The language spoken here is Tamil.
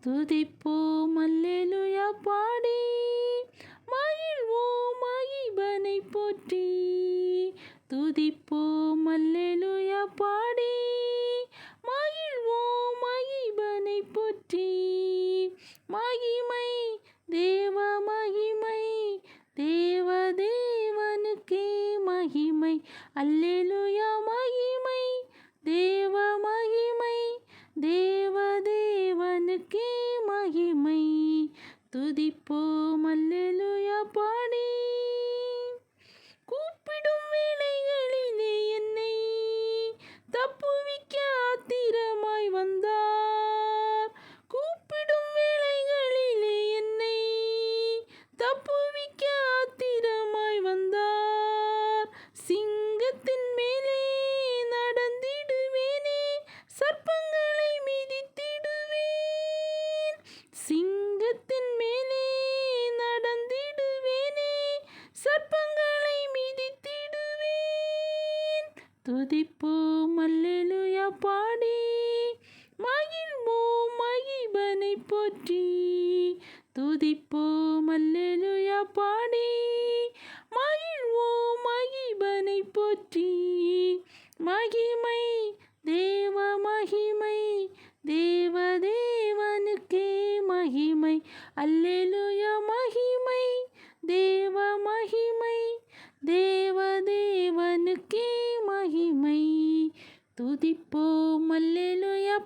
துதிப்போம் அல்லேலூயா பாடி மகிழ்வோம் மகிபனை போற்றி. துதிப்போம் அல்லேலூயா பாடி மகிழ்வோம் மகிபனை போற்றி. மகிமை தேவ மகிமை தேவ தேவனுக்கே மகிமை அல்லேலூயா மகிமை தேவ மகிமை தேவ தேவனுக்கே மகிமை. துதிப்போம் அல்லேலூயா பாடி கூப்பிடும் வேளைகளிலே என்னை தப்புவிக்க ஆத்திரமாய் வந்தார். கூப்பிடும் வேளைகளிலே என்னை தப்புவிக்க ஆத்திரமாய் வந்தார். சிங்கத்தின் மேலே நடந்திடுவேனே சர்ப்பங்களை மிதித்திடுவேன். சிங்கத்தின் மேலே நடந்திடுவேனே சர்ப்பங்களை மிதித்திடுவேன். துதிப்போம் அல்லேலூயா பாடி மகிழ்வோம் மகிபனை போற்றி. துதிப்போம் அல்லேலூயா பாடி மகிழ்வோம் மகிபனை போற்றி. மகிமை தேவ மகிமை தேவ தேவனுக்கே மகிமை அல்லேலூயா மகிமை தேவ மகிமை தேவ தேவனுக்கே மகிமை. துதிப்போம் அல்லேலூயா